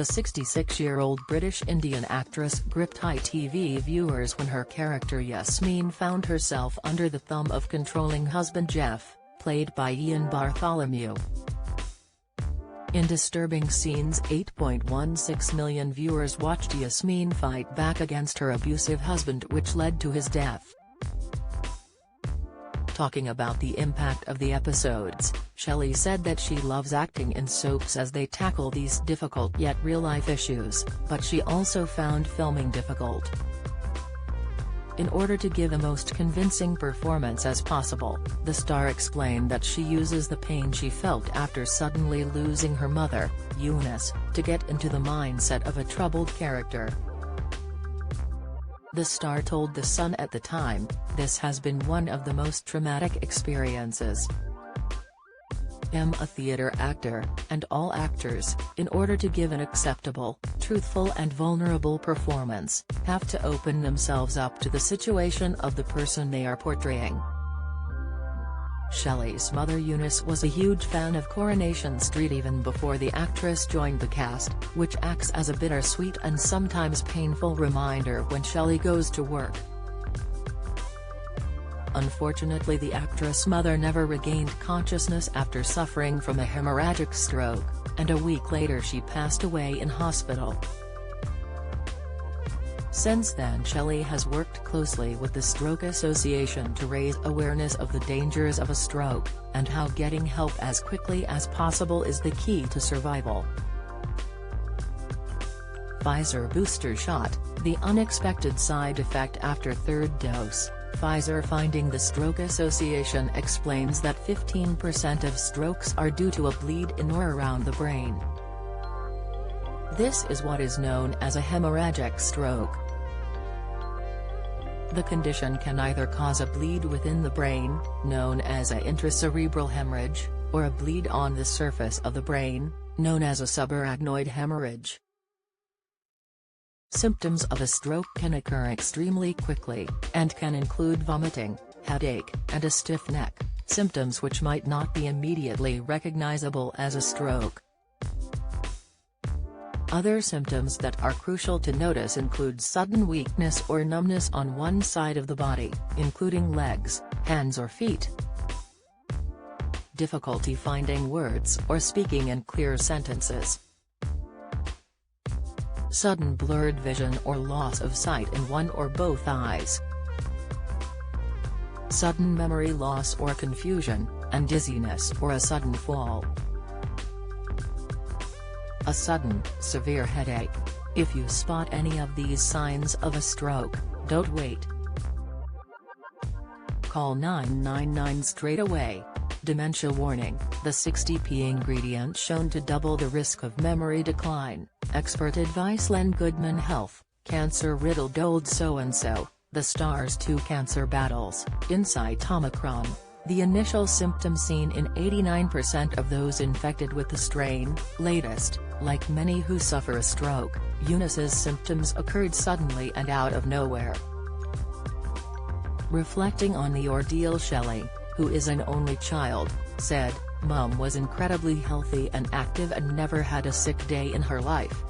The 66-year-old British Indian actress gripped ITV viewers when her character Yasmin found herself under the thumb of controlling husband Jeff, played by Ian Bartholomew. In disturbing scenes, 8.16 million viewers watched Yasmin fight back against her abusive husband, which led to his death. Talking about the impact of the episodes, Shelley said that she loves acting in soaps as they tackle these difficult yet real-life issues, but she also found filming difficult. In order to give the most convincing performance as possible, the star explained that she uses the pain she felt after suddenly losing her mother, Eunice, to get into the mindset of a troubled character. The star told The Sun at the time, "This has been one of the most traumatic experiences. I'm a theatre actor, and all actors, in order to give an acceptable, truthful and vulnerable performance, have to open themselves up to the situation of the person they are portraying." Shelley's mother Eunice was a huge fan of Coronation Street even before the actress joined the cast, which acts as a bittersweet and sometimes painful reminder when Shelley goes to work. Unfortunately, the actress' mother never regained consciousness after suffering from a hemorrhagic stroke, and a week later she passed away in hospital. Since then, Shelley has worked closely with the Stroke Association to raise awareness of the dangers of a stroke, and how getting help as quickly as possible is the key to survival. Pfizer booster shot, the unexpected side effect after third dose. Pfizer finding. The Stroke Association explains that 15% of strokes are due to a bleed in or around the brain. This is what is known as a hemorrhagic stroke. The condition can either cause a bleed within the brain, known as an intracerebral hemorrhage, or a bleed on the surface of the brain, known as a subarachnoid hemorrhage. Symptoms of a stroke can occur extremely quickly, and can include vomiting, headache, and a stiff neck, symptoms which might not be immediately recognizable as a stroke. Other symptoms that are crucial to notice include sudden weakness or numbness on one side of the body, including legs, hands or feet. Difficulty finding words or speaking in clear sentences. Sudden blurred vision or loss of sight in one or both eyes. Sudden memory loss or confusion, and dizziness or a sudden fall. A sudden, severe headache. If you spot any of these signs of a stroke, don't wait. Call 999 straight away. Dementia warning: the 60p ingredient shown to double the risk of memory decline. Expert advice. Len Goodman Health, cancer-riddled old so-and-so, the star's 2 cancer battles, Insight Omicron. The initial symptoms seen in 89% of those infected with the strain. Latest, like many who suffer a stroke, Eunice's symptoms occurred suddenly and out of nowhere. Reflecting on the ordeal, Shelley, who is an only child, said, "Mum was incredibly healthy and active and never had a sick day in her life.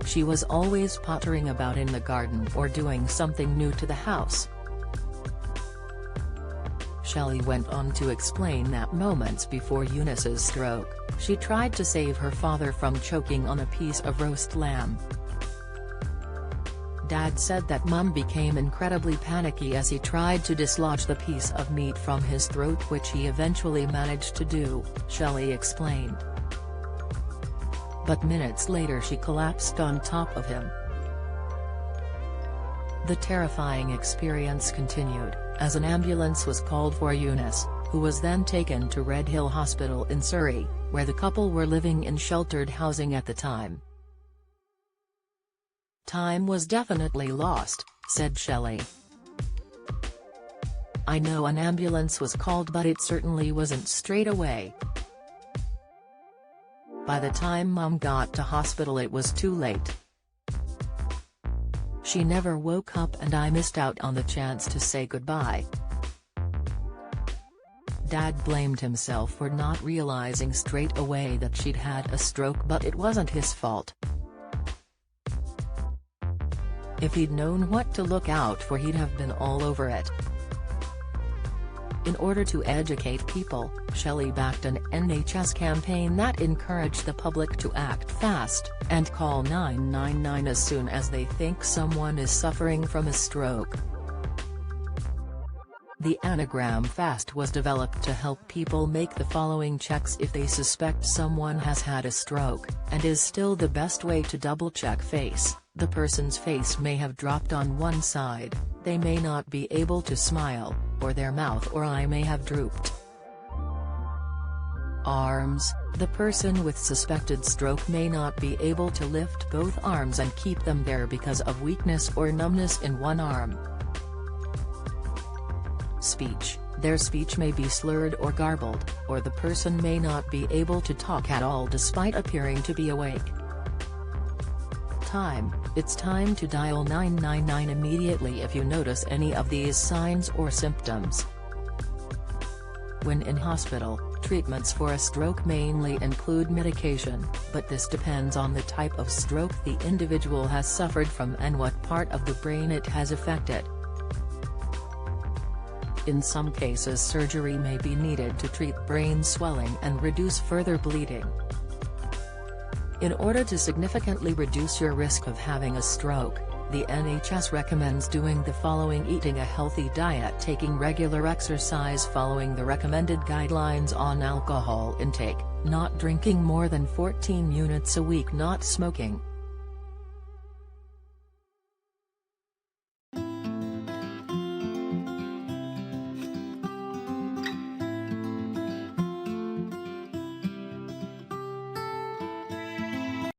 She was always pottering about in the garden or doing something new to the house." Shelley went on to explain that moments before Eunice's stroke, she tried to save her father from choking on a piece of roast lamb. Dad said that Mum became incredibly panicky as he tried to dislodge the piece of meat from his throat, which he eventually managed to do, Shelley explained. But minutes later she collapsed on top of him. The terrifying experience continued, as an ambulance was called for Eunice, who was then taken to Red Hill Hospital in Surrey, where the couple were living in sheltered housing at the time. "Time was definitely lost," said Shelley. "I know an ambulance was called, but it certainly wasn't straight away. By the time Mum got to hospital it was too late. She never woke up and I missed out on the chance to say goodbye." Dad blamed himself for not realizing straight away that she'd had a stroke, but it wasn't his fault. If he'd known what to look out for, he'd have been all over it. In order to educate people, Shelley backed an NHS campaign that encouraged the public to act fast and call 999 as soon as they think someone is suffering from a stroke. The anagram FAST was developed to help people make the following checks if they suspect someone has had a stroke, and is still the best way to double-check face. The person's face may have dropped on one side, they may not be able to smile, or their mouth or eye may have drooped. Arms. The person with suspected stroke may not be able to lift both arms and keep them there because of weakness or numbness in one arm. Speech. Their speech may be slurred or garbled, or the person may not be able to talk at all despite appearing to be awake. Time. It's time to dial 999 immediately if you notice any of these signs or symptoms. When in hospital, treatments for a stroke mainly include medication, but this depends on the type of stroke the individual has suffered from and what part of the brain it has affected. In some cases, surgery may be needed to treat brain swelling and reduce further bleeding. In order to significantly reduce your risk of having a stroke, the NHS recommends doing the following: eating a healthy diet, taking regular exercise, following the recommended guidelines on alcohol intake, not drinking more than 14 units a week, not smoking,